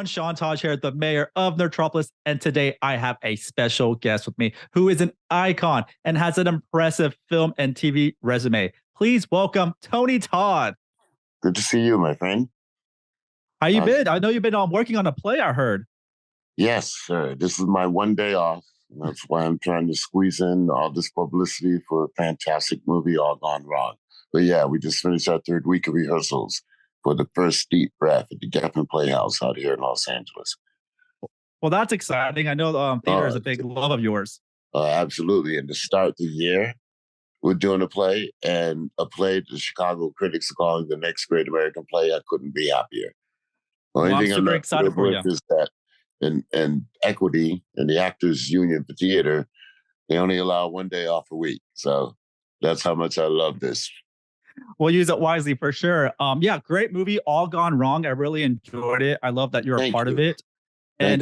Sean Todd here, the mayor of Metropolis, and today I have a special guest with me who is an icon and has an impressive film and TV resume. Please welcome Tony Todd. Good to see you, my friend. How you been? I know you've been working on a play, I heard. Yes, sir. This is my one day off. And that's why I'm trying to squeeze in all this publicity for a fantastic movie, All Gone Wrong. But yeah, we just finished our third week of rehearsals for the first Deep Breath at the Geffen Playhouse out here in Los Angeles. Well, that's exciting. I know theater is a big love of yours. Absolutely. And to start the year, we're doing a play, and a play the Chicago critics are calling the next great American play. I couldn't be happier. Well, I'm super excited for you. Is that and equity and the Actors Union for theater, they only allow one day off a week. So that's how much I love this. We'll use it wisely for sure. Yeah, great movie, All Gone Wrong. I really enjoyed it. I love that you're a part of it. And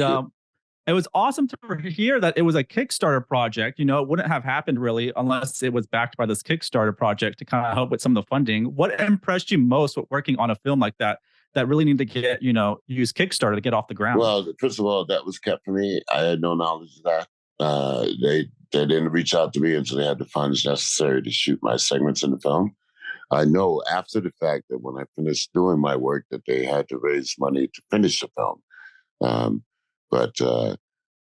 it was awesome to hear that it was a Kickstarter project. You know, it wouldn't have happened really unless it was backed by this Kickstarter project to kind of help with some of the funding. What impressed you most with working on a film like that really need to get, use Kickstarter to get off the ground? Well, first of all, that was kept for me. I had no knowledge of that. They didn't reach out to me until they had the funds necessary to shoot my segments in the film. I know after the fact that when I finished doing my work that they had to raise money to finish the film. But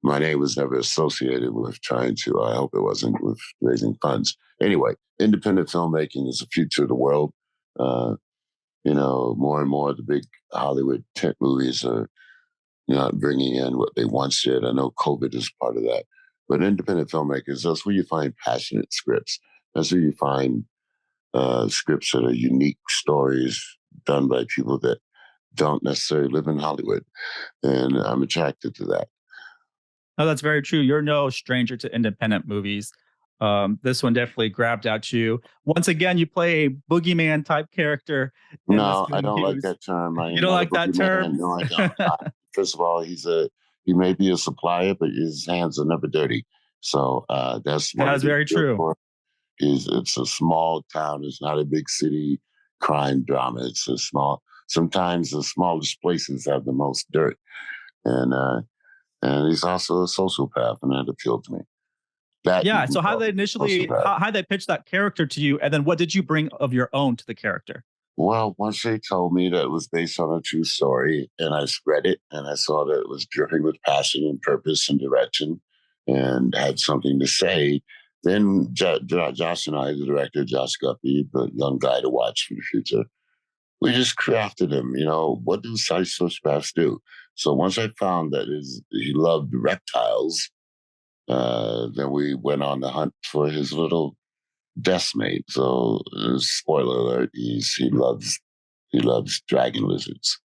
my name was never associated with trying to, I hope it wasn't, with raising funds. Anyway, independent filmmaking is the future of the world. More and more of the big Hollywood tent movies are not bringing in what they once did. I know COVID is part of that. But independent filmmakers, that's where you find passionate scripts. That's where you find scripts that are unique stories done by people that don't necessarily live in Hollywood. And I'm attracted to that. No, that's very true. You're no stranger to independent movies. This one definitely grabbed at you. Once again, you play a boogeyman type character. No, I don't like that term. You don't like that term? No, I don't. First of all, he may be a supplier, but his hands are never dirty. So that's very true. It's a small town. It's not a big city crime drama. It's sometimes the smallest places have the most dirt. And he's also a sociopath, and that appealed to me. So how they pitch that character to you, and then what did you bring of your own to the character? Well, once they told me that it was based on a true story, and I read it, and I saw that it was dripping with passion and purpose and direction, and had something to say, then Josh and I, the director, Josh Guppy, the young guy to watch for the future, we just crafted him. What do sociopaths do? So once I found that he loved reptiles, then we went on the hunt for his little desk mate. So, spoiler alert: he loves dragon lizards.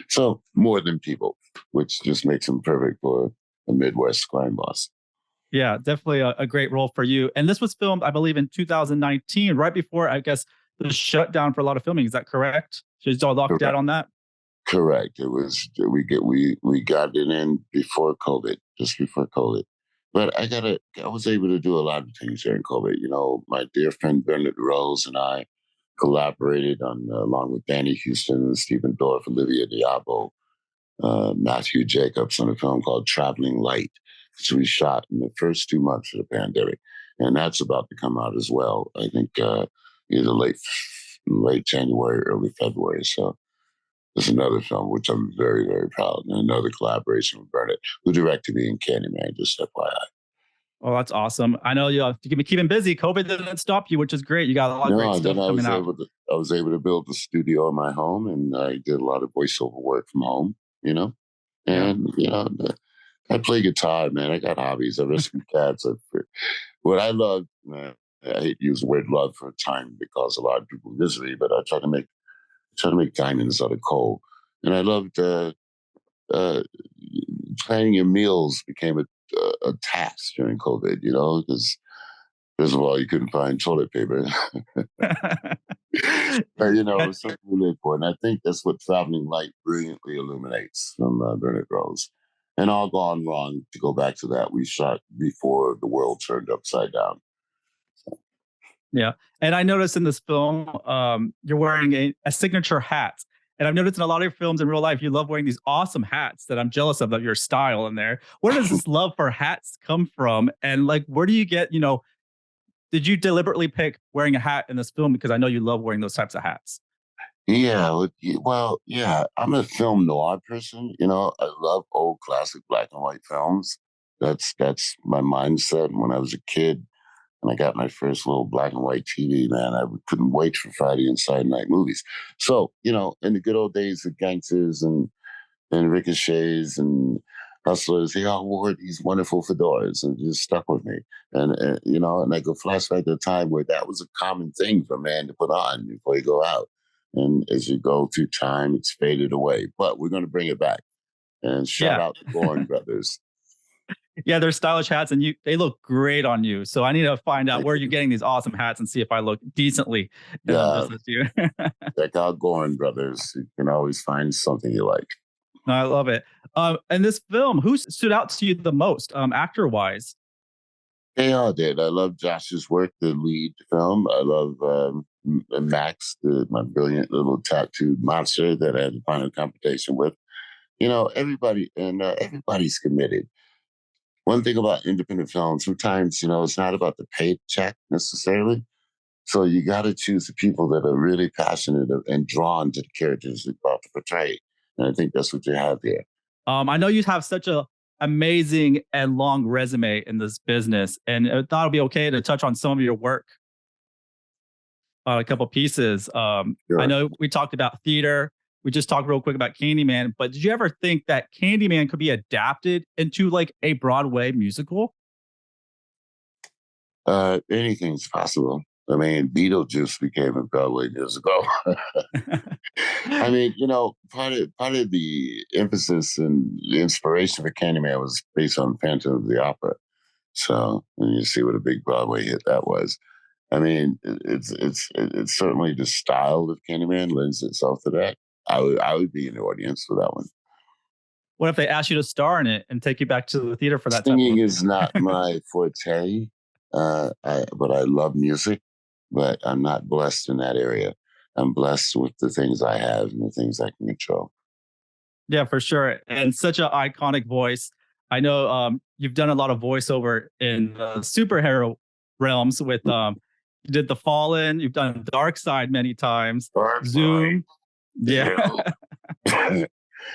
So more than people, which just makes him perfect for a Midwest crime boss. Yeah, definitely a great role for you. And this was filmed, I believe, in 2019, right before, I guess, the shutdown for a lot of filming. Is that correct? So it's all locked out on that? Correct. It was we got it in before COVID, just before COVID. But I was able to do a lot of things during COVID. My dear friend Bernard Rose and I collaborated along with Danny Houston, Stephen Dorff, Olivia Diabo, Matthew Jacobs on a film called Traveling Light, which we shot in the first 2 months of the pandemic. And that's about to come out as well. I think either late January, early February. So there's another film, which I'm very, very proud, and another collaboration with Bernard, who directed me in Candyman, just FYI. Oh, that's awesome. I know you keeping busy. COVID didn't stop you, which is great. You got a lot of great stuff coming out. I was able to build a studio in my home, and I did a lot of voiceover work from home, And, I play guitar, man. I got hobbies. I rescue cats. What I love, man, I hate to use the word love for a time because a lot of people visit me, but I try to make diamonds out of coal. And I loved planning your meals became a task during COVID, because first of all, you couldn't find toilet paper. But, it's something to live for. And I think that's what Traveling Light brilliantly illuminates from Bernard Rose. And All Gone Wrong, to go back to that, we shot before the world turned upside down. Yeah. And I noticed in this film, you're wearing a signature hat. And I've noticed in a lot of your films in real life, you love wearing these awesome hats that I'm jealous of your style in there. Where does this love for hats come from? And like, where do you get, did you deliberately pick wearing a hat in this film? Because I know you love wearing those types of hats. Yeah, well, yeah, I'm a film noir person. I love old classic black and white films. That's my mindset. When I was a kid and I got my first little black and white TV, man, I couldn't wait for Friday and Saturday night movies. So, in the good old days of gangsters and ricochets and hustlers, they all wore these wonderful fedoras and it just stuck with me. And I go flashback to a time where that was a common thing for a man to put on before you go out. And as you go through time, it's faded away. But we're going to bring it back. And shout Yeah. out to Bourne Brothers. Yeah, they're stylish hats and they look great on you. So I need to find out where you're getting these awesome hats and see if I look decently Yeah, just as you. check out Bourne Brothers. You can always find something you like. No, I love it. And this film, who stood out to you the most, actor wise? They all did. I love Josh's work, the lead film. I love Max, my brilliant little tattooed monster that I had the final confrontation with. Everybody, and everybody's committed. One thing about independent films, sometimes, it's not about the paycheck necessarily. So you got to choose the people that are really passionate and drawn to the characters they're about to portray. And I think that's what you have here. I know you have such a amazing and long resume in this business, and I thought it'd be okay to touch on some of your work on a couple pieces. Sure. I know we talked about theater. We just talked real quick about Candyman, but did you ever think that Candyman could be adapted into like a Broadway musical? Anything's possible. I mean, Beetlejuice became a Broadway musical. I mean, part of the emphasis and the inspiration for Candyman was based on Phantom of the Opera. So, and you see what a big Broadway hit that was. I mean, it's certainly the style of Candyman lends itself to that. I would be in the audience for that one. What if they asked you to star in it and take you back to the theater for that type Singing of? is not my forte, but I love music. But I'm not blessed in that area. I'm blessed with the things I have and the things I can control. Yeah, for sure. And such an iconic voice. I know you've done a lot of voiceover in superhero realms with you did The Fallen, you've done Dark Side many times, Dark Zoom. Side. Yeah.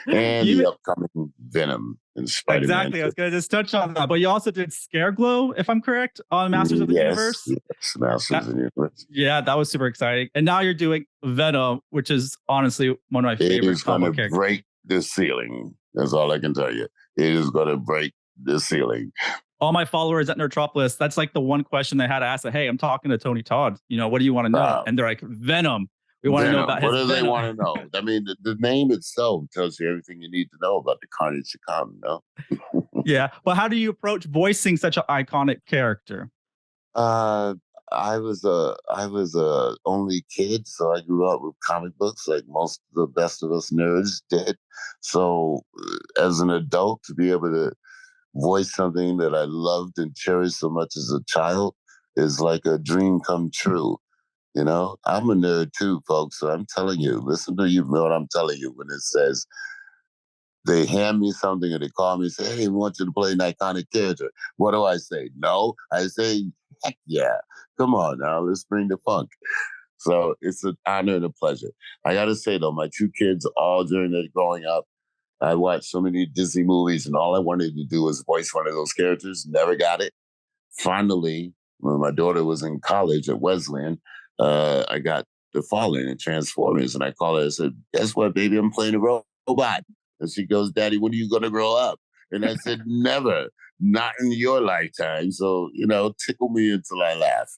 And Even, the upcoming Venom and Spider-Man. exactly. I was going to just touch on that. But you also did Scareglow, if I'm correct, on Masters of the Universe. Yes, Masters of the Universe. Yeah, that was super exciting. And now you're doing Venom, which is honestly one of my favorite. It is going to break the ceiling. That's all I can tell you. It is going to break the ceiling. All my followers at Nerdtropolis, that's like the one question they had to ask. Hey, I'm talking to Tony Todd. What do you want to know? And they're like, Venom. We want to know about his What do Venom. they want to know? I mean, the name itself tells you everything you need to know about the carnage to come, Yeah. But how do you approach voicing such an iconic character? I was a only kid, so I grew up with comic books like most of the best of us nerds did. So as an adult, to be able to voice something that I loved and cherished so much as a child is like a dream come true. I'm a nerd too, folks. So I'm telling you, listen to you know what I'm telling you when it says they hand me something and they call me and say, hey, we want you to play an iconic character. What do I say? No. I say, heck yeah. Come on now, let's bring the funk. So it's an honor and a pleasure. I got to say, though, my two kids, all during their growing up, I watched so many Disney movies and all I wanted to do was voice one of those characters. Never got it. Finally, when my daughter was in college at Wesleyan, I got The Fallen and Transformers. And I called her and said, guess what, baby? I'm playing a robot. And she goes, Daddy, when are you going to grow up? And I said, never, not in your lifetime. So, tickle me until I laugh.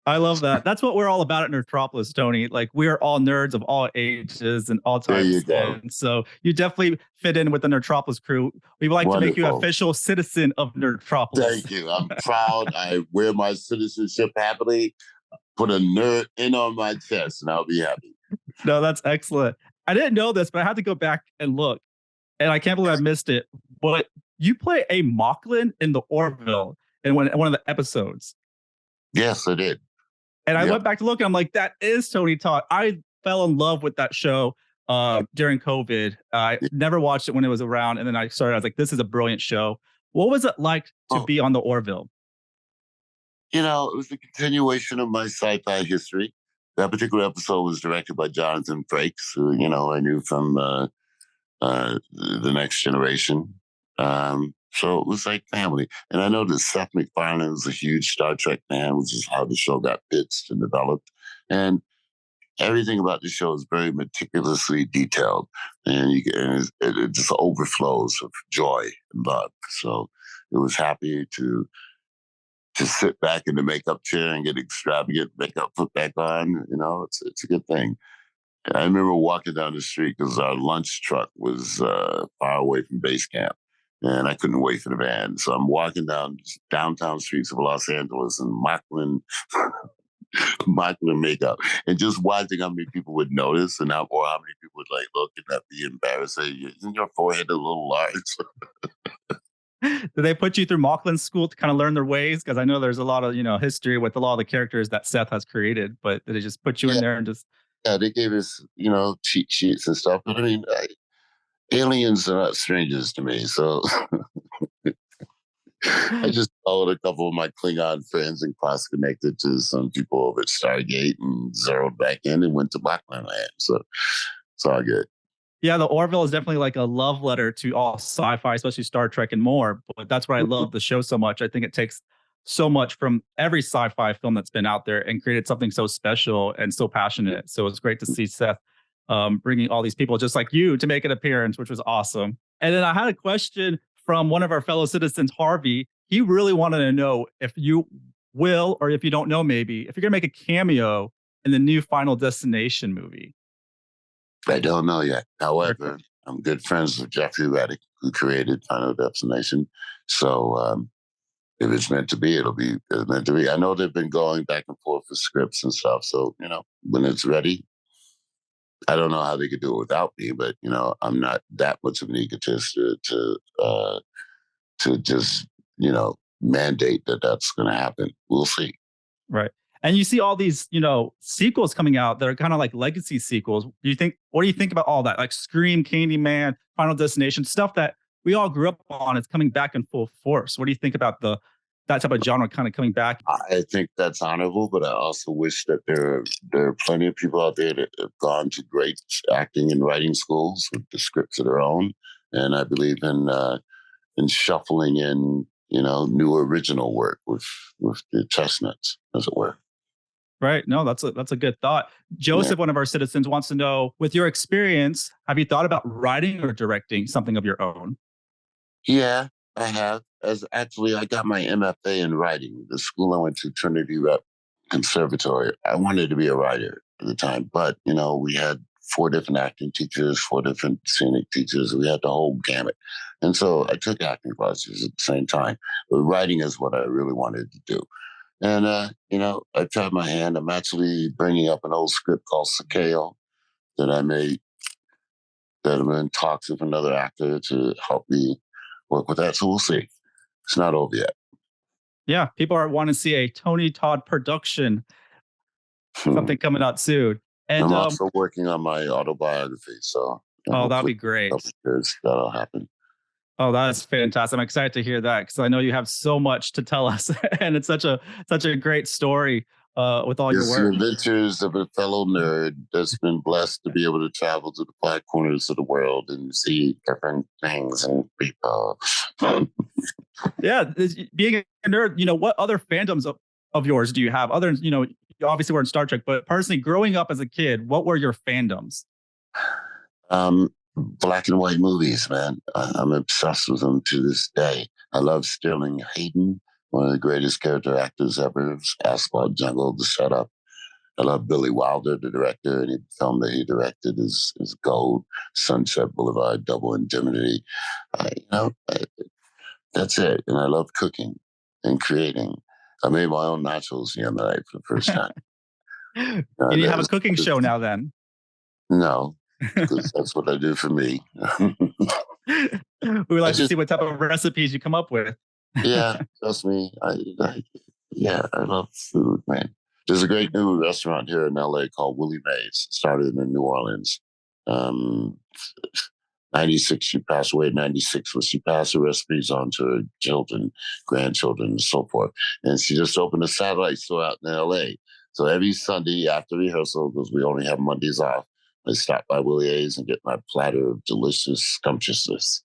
I love that. That's what we're all about at Nerdtropolis, Tony. Like, we are all nerds of all ages and all There you types. go. And so you definitely fit in with the Nerdtropolis crew. We would like to make you an official citizen of Nerdtropolis. Thank you. I'm proud. I wear my citizenship happily. Put a nerd in on my chest and I'll be happy. No, that's excellent. I didn't know this, but I had to go back and look. And I can't believe I missed it. But you play a Mocklin in the Orville in one of the episodes. Yes, I did. And I went back to look and I'm like, that is Tony Todd. I fell in love with that show during COVID. I never watched it when it was around, and then I started. I was like, "This is a brilliant show." What was it like to Oh, be on the Orville? it was a continuation of my sci-fi history. That particular episode was directed by Jonathan Frakes, who I knew from the Next Generation. So it was like family. And I know that Seth MacFarlane was a huge Star Trek fan, which is how the show got pitched and developed. And everything about the show is very meticulously detailed, and it just overflows of joy and love. So it was happy to sit back in the makeup chair and get extravagant makeup put back on. It's a good thing. I remember walking down the street because our lunch truck was far away from base camp, and I couldn't wait for the van. So I'm walking down downtown streets of Los Angeles in Michael makeup, and just watching how many people would notice, and or how many people would like look and not be embarrassed. Say, isn't your forehead a little large? Did they put you through Mauchlin's school to kind of learn their ways? Because I know there's a lot of history with a lot of the characters that Seth has created, but did they just put you in there and just? Yeah, they gave us cheat sheets and stuff. But I mean, aliens are not strangers to me, so I just followed a couple of my Klingon friends and cross connected to some people over at Stargate and zeroed back in and went to Blackland Land. So it's all good. Yeah, the Orville is definitely like a love letter to all sci-fi, especially Star Trek and more. But that's why I love the show so much. I think it takes so much from every sci-fi film that's been out there and created something so special and so passionate. So it's great to see Seth bringing all these people just like you to make an appearance, which was awesome. And then I had a question from one of our fellow citizens, Harvey. He really wanted to know if you will, or if you don't know, maybe if you're going to make a cameo in the new Final Destination movie. I don't know yet. However, I'm good friends with Jeffrey Reddick, who created Final Destination. So if it's meant to be, it's meant to be. I know they've been going back and forth with scripts and stuff. So, when it's ready, I don't know how they could do it without me, but, I'm not that much of an egotist to just, mandate that that's going to happen. We'll see. Right. And you see all these, sequels coming out that are kind of like legacy sequels. What do you think about all that? Like Scream, Candyman, Final Destination, stuff that we all grew up on is coming back in full force. What do you think about that type of genre kind of coming back? I think that's honorable, but I also wish that there are plenty of people out there that have gone to great acting and writing schools with the scripts of their own. And I believe in shuffling in, new original work with the chestnuts, as it were. Right. No, that's a good thought. Joseph, one of our citizens, wants to know, with your experience, have you thought about writing or directing something of your own? Yeah, I have. As actually, I got my MFA in writing. The school I went to, Trinity Rep Conservatory. I wanted to be a writer at the time, but we had 4 different acting teachers, 4 different scenic teachers. We had the whole gamut, and so I took acting classes at the same time. But writing is what I really wanted to do. And, I tried my hand. I'm actually bringing up an old script called Sakeo that I made, that I'm in talks with another actor to help me work with that. So we'll see. It's not over yet. Yeah, people are wanting to see a Tony Todd production, something coming out soon. And I'm also working on my autobiography. So that'll be great. That'll happen. Oh, that's fantastic. I'm excited to hear that because I know you have so much to tell us. And it's such a great story with all your work. The adventures of a fellow nerd that's been blessed to be able to travel to the 5 corners of the world and see different things and people. Yeah, being a nerd, what other fandoms of yours do you have? Other, you obviously were in Star Trek, but personally, growing up as a kid, what were your fandoms? Black and white movies, man. I'm obsessed with them to this day. I love Sterling Hayden, one of the greatest character actors ever. Asphalt Jungle, The Setup. I love Billy Wilder, the director. Any film that he directed is gold. Sunset Boulevard, Double Indemnity. That's it. And I love cooking and creating. I made my own nachos the other night for the first time. You have a cooking show now, then? No, because that's what I do for me. We would like to see what type of recipes you come up with. Yeah, trust me. I love food, man. There's a great new restaurant here in LA called Willie Mae's. It started in New Orleans. Um, 96, she passed away in 96, but she passed the recipes on to her children, grandchildren, and so forth. And she just opened a satellite store out in LA. So every Sunday after rehearsal, because we only have Mondays off, I stop by Willie A's and get my platter of delicious scrumptiousness.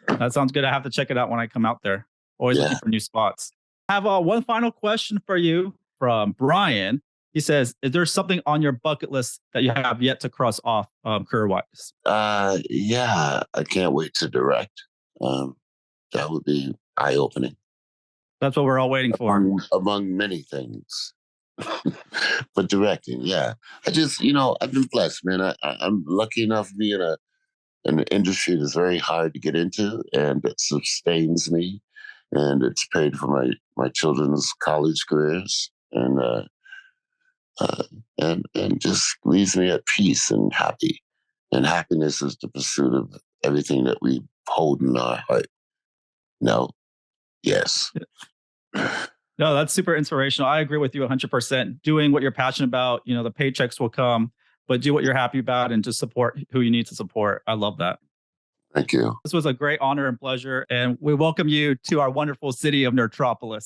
That sounds good. I have to check it out when I come out there. Always looking for new spots. I have one final question for you from Brian. He says, is there something on your bucket list that you have yet to cross off career-wise? Yeah, I can't wait to direct. That would be eye-opening. That's what we're all waiting for. Among many things. But directing, yeah. I've been blessed, man. I'm lucky enough to be in an industry that's very hard to get into, and it sustains me, and it's paid for my children's college careers, and just leaves me at peace and happy. And happiness is the pursuit of everything that we hold in our heart. No, yes. No, that's super inspirational. I agree with you 100%. Doing what you're passionate about, the paychecks will come, but do what you're happy about and just support who you need to support. I love that. Thank you. This was a great honor and pleasure, and we welcome you to our wonderful city of Nertropolis.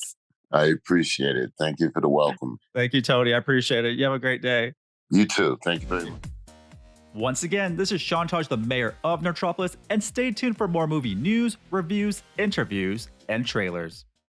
I appreciate it. Thank you for the welcome. Thank you, Tony. I appreciate it. You have a great day. You too. Thank you very much. Once again, this is Sean Taj, the mayor of Nertropolis, and stay tuned for more movie news, reviews, interviews, and trailers.